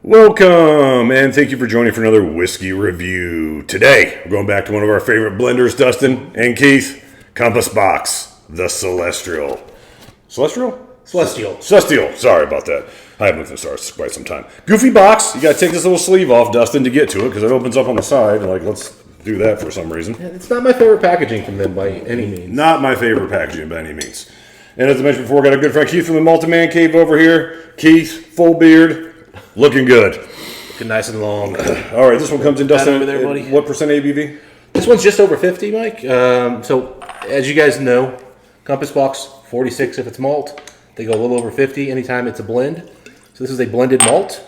Welcome, and thank you for joining for another whiskey review. Today, we're going back to one of our favorite blenders, Dustin and Keith, Compass Box, the Celestial. Celestial? Celestial. Sorry about that. I haven't looked at the stars quite some time. Goofy box. You got to take this little sleeve off, Dustin, to get to it, because it opens up on the side. Let's do that for some reason. It's not my favorite packaging from them by any means. Not my favorite packaging by any means. And as I mentioned before, got a good friend Keith from the Multi-Man Cave over here. Keith, full beard. Looking good. Looking nice and long. All right, this one comes in, Dustin. Over there, buddy. What percent ABV? This one's just over 50, Mike. So, as you guys know, Compass Box, 46 if it's malt. They go a little over 50 anytime it's a blend. So this is a blended malt.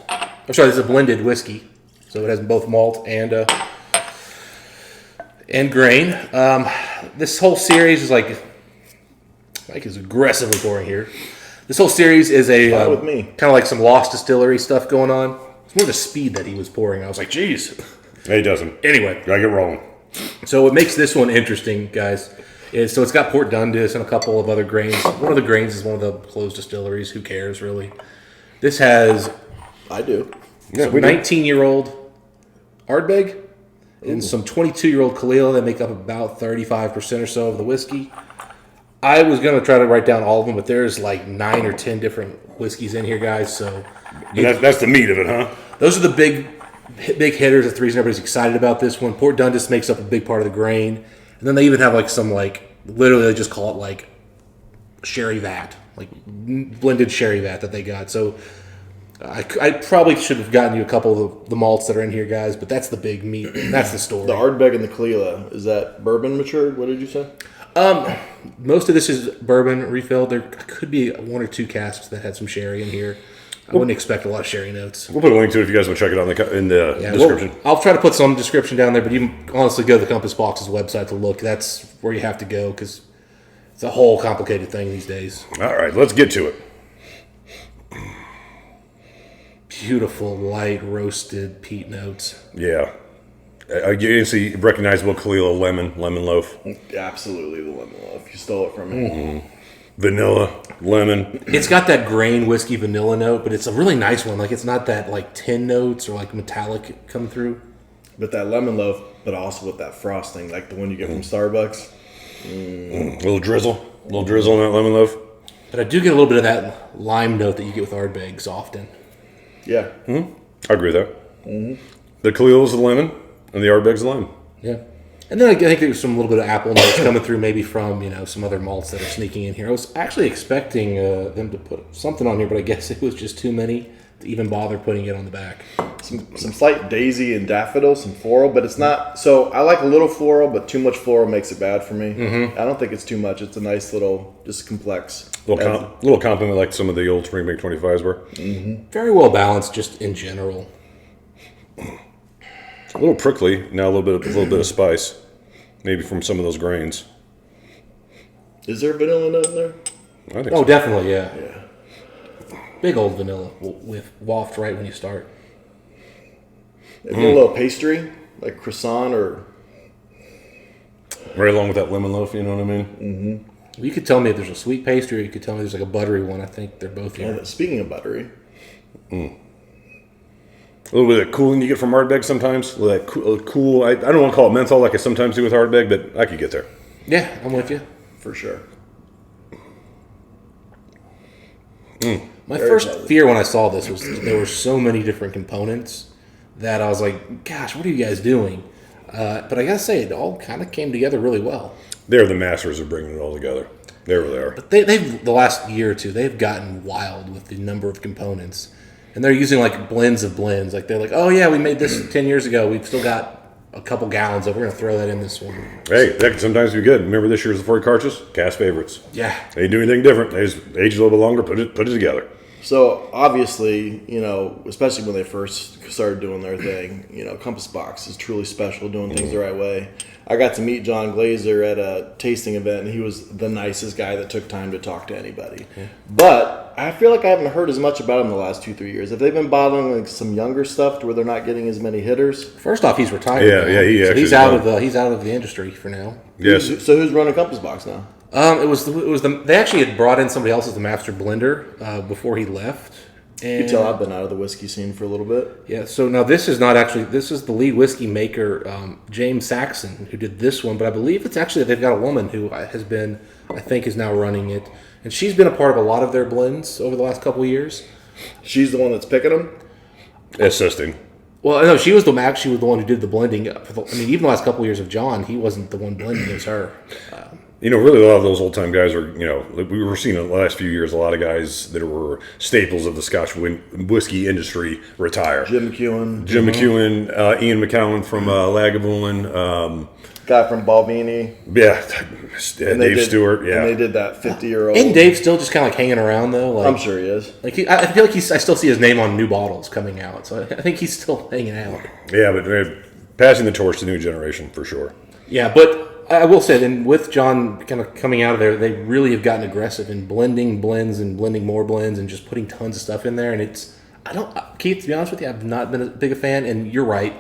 This is a blended whiskey. So it has both malt and grain. This whole series is Mike is aggressively pouring here. This whole series is kind of like some Lost Distillery stuff going on. It's more the speed that he was pouring. I was like, geez. He doesn't. Anyway. Gotta get rolling. So what makes this one interesting, guys, is it's got Port Dundas and a couple of other grains. One of the grains is one of the closed distilleries. Who cares, really? This has... I do. Yeah, 19-year-old Ardbeg and some 22-year-old Kalila that make up about 35% or so of the whiskey. I was going to try to write down all of them, but there's like 9 or 10 different whiskeys in here, guys. So that's the meat of it, huh? Those are the big hitters. That's the reason everybody's excited about this one. Port Dundas makes up a big part of the grain. And then they even have literally they just call it sherry vat, blended sherry vat that they got. So I probably should have gotten you a couple of the malts that are in here, guys, but that's the big meat. That's the story. The Ardbeg and the Kalila, is that bourbon matured? What did you say? Most of this is bourbon refilled. There could be 1 or 2 casks that had some sherry in here. I wouldn't expect a lot of sherry notes. We'll put a link to it if you guys want to check it out in the description. I'll try to put some description down there, but you can honestly go to the Compass Box's website to look. That's where you have to go because it's a whole complicated thing these days. All right, let's get to it. Beautiful, light, roasted peat notes. Yeah. You can see recognizable Kalila lemon loaf. Absolutely the lemon loaf. You stole it from me. Mm-hmm. Vanilla, lemon. It's got that grain whiskey vanilla note, but it's a really nice one. It's not that tin notes or metallic come through. But that lemon loaf, but also with that frosting, like the one you get from Starbucks. A little drizzle on that lemon loaf. But I do get a little bit of that lime note that you get with Ardbegs often. Yeah. I agree with that. Mm-hmm. The Kalila's the lemon. And the Ardbeg's the lime. Yeah. And then I think there's some little bit of apple notes coming through maybe from, some other malts that are sneaking in here. I was actually expecting them to put something on here, but I guess it was just too many to even bother putting it on the back. Some slight daisy and daffodil, some floral, but it's not... So I like a little floral, but too much floral makes it bad for me. Mm-hmm. I don't think it's too much. It's a nice little, just complex. Little compliment like some of the old Springbank 25s were. Mm-hmm. Very well balanced just in general. A little prickly, now a little bit of spice, maybe from some of those grains. Is there a vanilla note in there? I think so. Definitely, yeah. Yeah. Big old vanilla with waft right when you start. Maybe a little pastry, like croissant or... Right along with that lemon loaf, you know what I mean? Mm-hmm. Well, you could tell me if there's a sweet pastry, or you could tell me there's a buttery one. I think they're both here. Yeah, speaking of buttery... A little bit of cooling you get from Ardbeg sometimes. A little cool. I don't want to call it menthol like I sometimes do with Ardbeg, but I could get there. Yeah, I'm with you. For sure. My first fear when I saw this was there were so many different components that I was like, gosh, what are you guys doing? But I got to say, it all kind of came together really well. They're the masters of bringing it all together. They really are. But they've the last year or two, they've gotten wild with the number of components. And they're using blends of blends. They're like, oh yeah, we made this 10 years ago. We've still got a couple gallons of it. We're going to throw that in this one. Hey, that can sometimes be good. Remember this year's the Ford Cartridge? Cast favorites. Yeah. They didn't do anything different. They just aged a little bit longer, put it together. So obviously, especially when they first started doing their thing, Compass Box is truly special, doing things the right way. I got to meet John Glazer at a tasting event, and he was the nicest guy that took time to talk to anybody. Yeah. But I feel like I haven't heard as much about him the last 2-3 years. Have they been bottling some younger stuff to where they're not getting as many hitters? First off, he's retired. Yeah, he's out of the industry for now. Yes. So who's running Compass Box now? They actually had brought in somebody else as the master blender before he left. You can tell I've been out of the whiskey scene for a little bit. Yeah, so now this is not actually, this is the lead whiskey maker, James Saxon, who did this one, but I believe it's actually, they've got a woman who has been, I think is now running it, and she's been a part of a lot of their blends over the last couple of years. She's the one that's picking them? Assisting. Well, no, she was the one who did the blending. Even the last couple of years of John, he wasn't the one blending, it was her. Really, a lot of those old-time guys are, we were seeing in the last few years, a lot of guys that were staples of the Scotch whiskey industry retire. Jim McEwen. Ian McCowan from Lagavulin. Guy from Balvenie. Yeah, Dave Stewart, yeah. And they did that 50-year-old. Isn't Dave still just kind of like hanging around, though? Like, I'm sure he is. I feel like I still see his name on new bottles coming out, so I think he's still hanging out. Yeah, but they're passing the torch to the new generation, for sure. Yeah, but I will say, and with John kind of coming out of there, they really have gotten aggressive in blending blends and blending more blends and just putting tons of stuff in there. And Keith, to be honest with you, I've not been as big a fan. And you're right,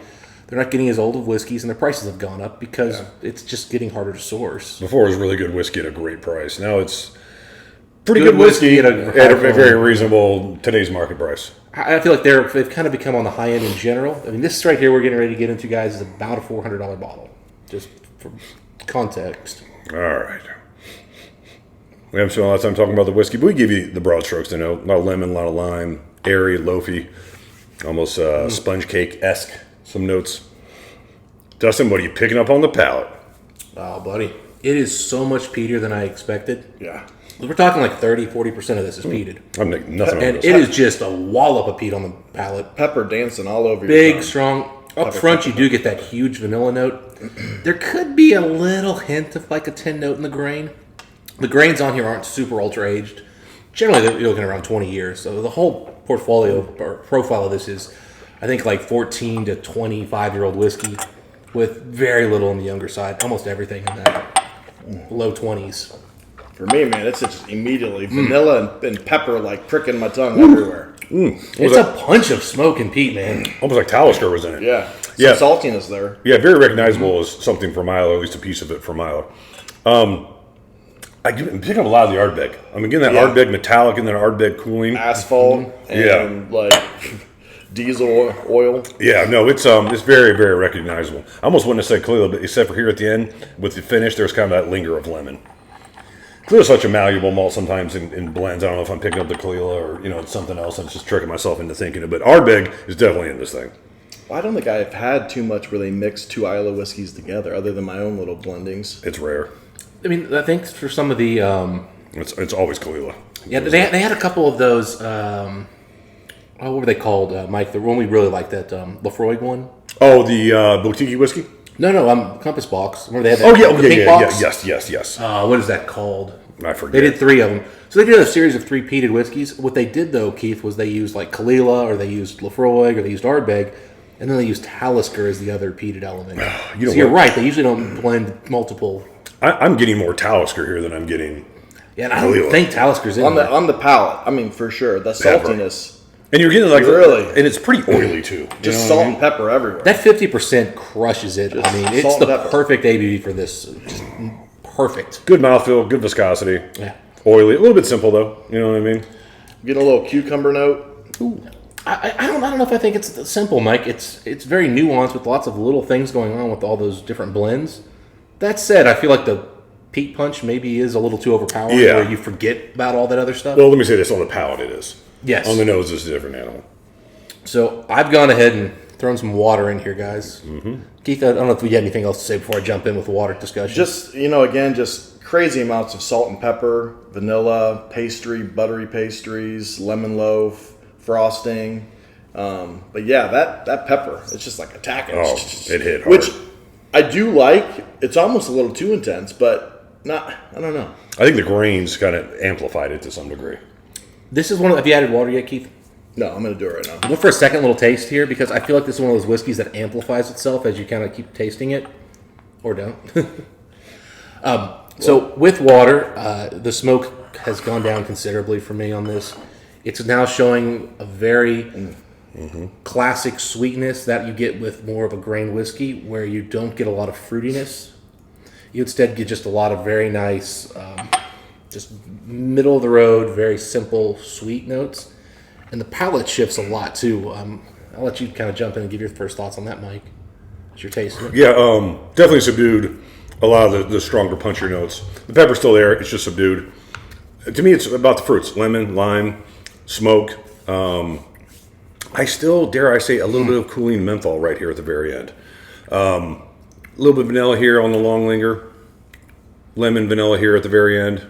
they're not getting as old of whiskeys, and their prices have gone up because it's just getting harder to source. Before it was really good whiskey at a great price. Now it's pretty good whiskey at a very reasonable today's market price. I feel like they've kind of become on the high end in general. I mean, this right here we're getting ready to get into, guys, is about a $400 bottle, just for context. All right. We haven't spent a lot of time talking about the whiskey, but we give you the broad strokes to know. A lot of lemon, a lot of lime, airy, loafy, almost sponge cake-esque, some notes. Dustin, what are you picking up on the palate? Oh, buddy. It is so much peatier than I expected. Yeah. We're talking like 30-40% of this is peated. I'm nothing on And this. it is just a wallop of peat on the palate. Pepper dancing all over your Big, tongue. strong. Up front, you do get that huge vanilla note. There could be a little hint of like a 10 note in the grain. The grains on here aren't super ultra aged. Generally, you're looking around 20 years. So the whole portfolio or profile of this is, I think, like 14 to 25-year-old whiskey with very little on the younger side. Almost everything in that low 20s. For me, man, it's just immediately vanilla and pepper like pricking my tongue everywhere. It's a punch of smoke and peat, man. Almost like Talisker was in it. Yeah. Yeah. Some saltiness there. Yeah, very recognizable as something from Milo, or at least a piece of it from Milo. I'm picking up a lot of the Ardbeg. I'm getting that Ardbeg metallic and that Ardbeg cooling. Asphalt and like diesel oil. Yeah, no, it's very, very recognizable. I almost wouldn't have said Kahlua, but except for here at the end, with the finish, there's kind of that linger of lemon. Kahlua such a malleable malt sometimes in blends. I don't know if I'm picking up the Kahlua or it's something else. I'm just tricking myself into thinking it. But Ardbeg is definitely in this thing. I don't think I've had too much where they mix two Islay whiskeys together, other than my own little blendings. It's rare. I mean, I think for some of the... It's always Kahlua. Yeah, they had a couple of those... what were they called, Mike? The one we really liked, that Lafroig one. Oh, the boutique whiskey? No, Compass Box. Remember they had that pink box? Yes. What is that called? I forget. They did 3 of them. So they did a series of 3 peated whiskeys. What they did, though, Keith, was they used like Kahlua, or they used Lafroig, or they used Ardbeg, and then they used Talisker as the other peated element. You're right. They usually don't blend multiple. I'm getting more Talisker here than I'm getting. Yeah, and I don't think Talisker's in there. On the palate. I mean, for sure, the saltiness. And you're getting like really, and it's pretty oily too. Just salt and pepper everywhere. That 50% crushes it. I mean, it's the perfect ABV for this. Just perfect. Good mouthfeel, good viscosity. Yeah. Oily, a little bit simple though. You know what I mean? Get a little cucumber note. Ooh. I don't know if I think it's simple, Mike. It's very nuanced with lots of little things going on with all those different blends. That said, I feel like the peat punch maybe is a little too overpowering, where you forget about all that other stuff. Well, let me say this: on the palate, it is. Yes. On the nose, it's a different animal. So I've gone ahead and thrown some water in here, guys. Mm-hmm. Keith, I don't know if we had anything else to say before I jump in with the water discussion. Just, again, just crazy amounts of salt and pepper, vanilla, pastry, buttery pastries, lemon loaf, frosting. But yeah, that pepper, it's just like attacking. Oh, it hit hard. Which I do like. It's almost a little too intense, but not, I don't know. I think the grains kind of amplified it to some degree. This is one of, have you added water yet, Keith? No, I'm going to do it right now. Look for a second little taste here, because I feel like this is one of those whiskeys that amplifies itself as you kind of keep tasting it. Or don't. So with water, the smoke has gone down considerably for me on this. It's now showing a very classic sweetness that you get with more of a grain whiskey, where you don't get a lot of fruitiness. You instead get just a lot of very nice, just middle of the road, very simple, sweet notes. And And the palate shifts a lot, too. I'll let you kind of jump in and give your first thoughts on that, Mike. What's your taste? Yeah, definitely subdued a lot of the stronger, punchier notes. The pepper's still there. It's just subdued. To me, it's about the fruits. Lemon, lime, smoke. I still, dare I say, a little bit of cooling menthol right here at the very end. A little bit of vanilla here on the long linger. Lemon, vanilla here at the very end.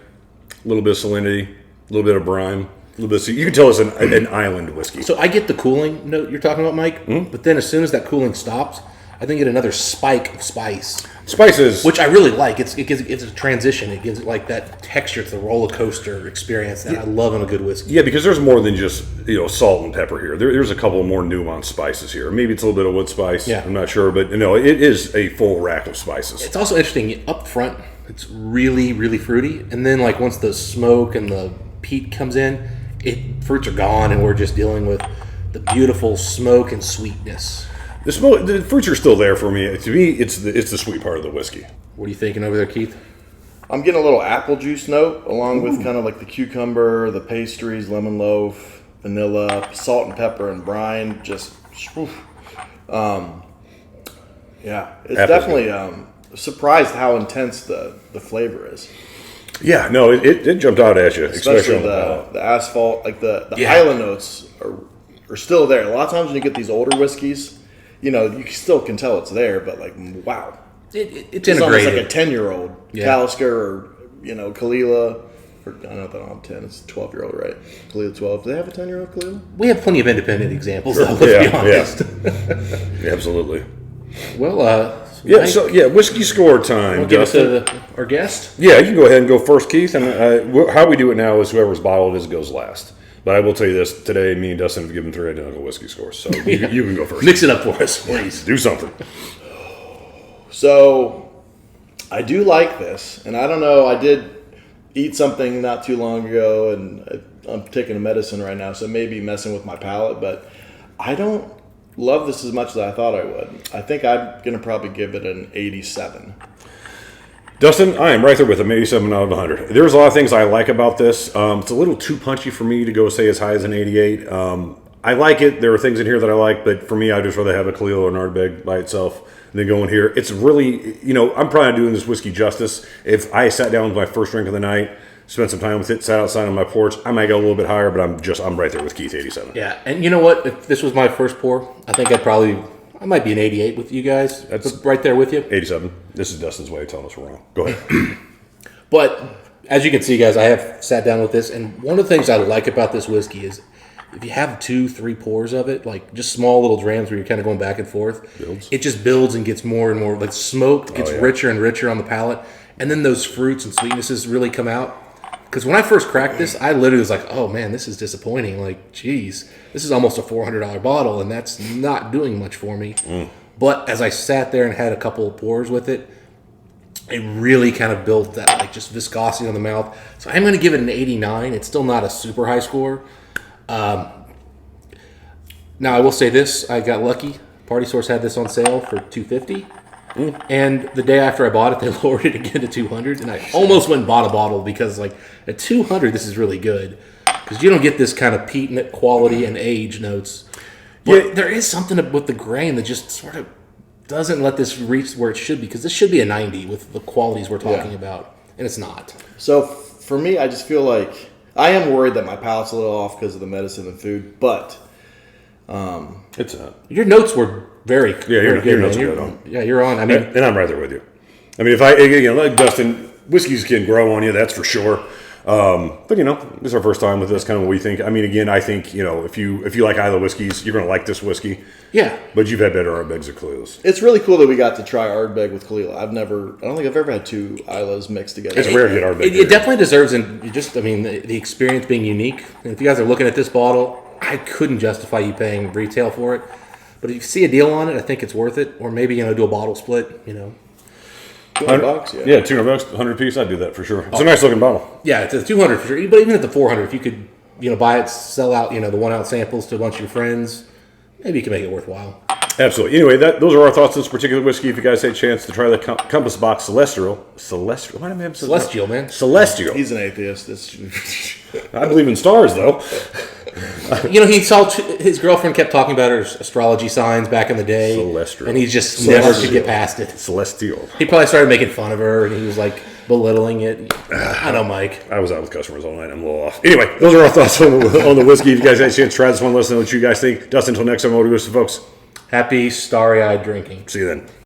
A little bit of salinity. A little bit of brine. A little bit of, you can tell it's an island whiskey. So I get the cooling note you're talking about, Mike, but then as soon as that cooling stops, I think get another spike of spice. Spices. Which I really like. It's a transition. It gives it like that texture. It's the roller coaster experience that I love in a good whiskey. Yeah, because there's more than just salt and pepper here. There's a couple more nuanced spices here. Maybe it's a little bit of wood spice. Yeah. I'm not sure, but it is a full rack of spices. It's also interesting up front. It's really, really fruity, and then like once the smoke and the peat comes in, fruits are gone, and we're just dealing with the beautiful smoke and sweetness. The fruits are still there for me. To me, it's the sweet part of the whiskey. What are you thinking over there, Keith? I'm getting a little apple juice note, along with kind of like the cucumber, the pastries, lemon loaf, vanilla, salt and pepper, and brine. Just, yeah, it's definitely surprised how intense the flavor is. Yeah, no, it jumped out at you, especially on the asphalt, like the island notes are still there. A lot of times when you get these older whiskeys, you still can tell it's there, but like, wow. It's almost integrated. like a 10-year-old Talisker or, Kalila. I don't know if they don't have 10. It's a 12-year-old, right? Kalila 12. Do they have a 10-year-old Kalila? We have plenty of independent examples, though, let's be honest. Yeah, absolutely. Well, whiskey score time, give us Dustin. our guest. Yeah, you can go ahead and go first, Keith. And how we do it now is whoever's bottle it is goes last. But I will tell you this, today me and Dustin have given 3 identical whiskey scores. So you can go first. Mix it up for us, please. Do something. So, I do like this. And I don't know, I did eat something not too long ago, and I'm taking a medicine right now, so it may be messing with my palate. But I don't love this as much as I thought I would. I think I'm going to probably give it an 87. Dustin, I am right there with him, 87 out of 100. There's a lot of things I like about this. It's a little too punchy for me to go say as high as an 88. I like it. There are things in here that I like, but for me, I'd just rather have a Kalila or an Ardbeg by itself than go in here. It's really, I'm probably not doing this whiskey justice. If I sat down with my first drink of the night, spent some time with it, sat outside on my porch, I might go a little bit higher, but I'm right there with Keith, 87. Yeah, and you know what? If this was my first pour, I think I might be an 88 with you guys. That's right there with you. 87. This is Dustin's way of telling us we're wrong. Go ahead. But as you can see, guys, I have sat down with this, and one of the things I like about this whiskey is if you have 2-3 pours of it, like just small little drams where you're kind of going back and forth, it just builds and gets more and more. Like smoke gets richer and richer on the palate, and then those fruits and sweetnesses really come out. Because when I first cracked this, I literally was like, oh man, this is disappointing. Like, geez, this is almost a $400 bottle, and that's not doing much for me. But as I sat there and had a couple of pours with it, it really kind of built that like just viscosity on the mouth. So I'm going to give it an 89. It's still not a super high score. Now I will say this: I got lucky. Party Source had this on sale for $250, and the day after I bought it, they lowered it again to $200, and I almost went and bought a bottle because like at $200, this is really good because you don't get this kind of peat quality and age notes. But there is something with the grain that just sort of doesn't let this reach where it should be, because this should be a 90 with the qualities we're talking about, and it's not. So for me, I just feel like I am worried that my palate's a little off because of the medicine and food, but It's a your notes were very your good. notes Man. are good on. Yeah, you're on. I mean, and I'm right there with you. I mean, if I like Dustin, whiskeys can grow on you, that's for sure. But this is our first time with this, kind of what we think. I mean, again, I think if you like Isla whiskeys, you're going to like this whiskey. yeah. But you've had better Ardbegs or Kalilas. it's really cool that we got to try Ardbeg with Kalila. I don't think I've ever had 2 Islas mixed together. It's rare to get Ardbeg. It definitely deserves, and the experience being unique. And if you guys are looking at this bottle, I couldn't justify you paying retail for it. But if you see a deal on it, I think it's worth it. Or maybe do a bottle split. $200, Yeah, $200, $100 piece. I'd do that for sure. It's a nice looking bottle. Yeah, it's a 200 for sure. But even at the 400, if you could buy it, sell out the 1 ounce samples to a bunch of your friends, maybe you can make it worthwhile. Absolutely. Anyway, those are our thoughts on this particular whiskey. If you guys had a chance to try the Compass Box Celestial. Why am I Celestial, man. Celestial. He's an atheist. I believe in stars, though. You know, he saw his girlfriend kept talking about her astrology signs back in the day. Celestial. And he just never could get past it. Celestial. He probably started making fun of her, and he was like belittling it. I know, Mike. I was out with customers all night. I'm a little off. Anyway, those are our thoughts on the whiskey. If you guys had a chance to try this one, let us know what you guys think. Dustin, until next time, what do we do, folks? Happy starry-eyed drinking. See you then.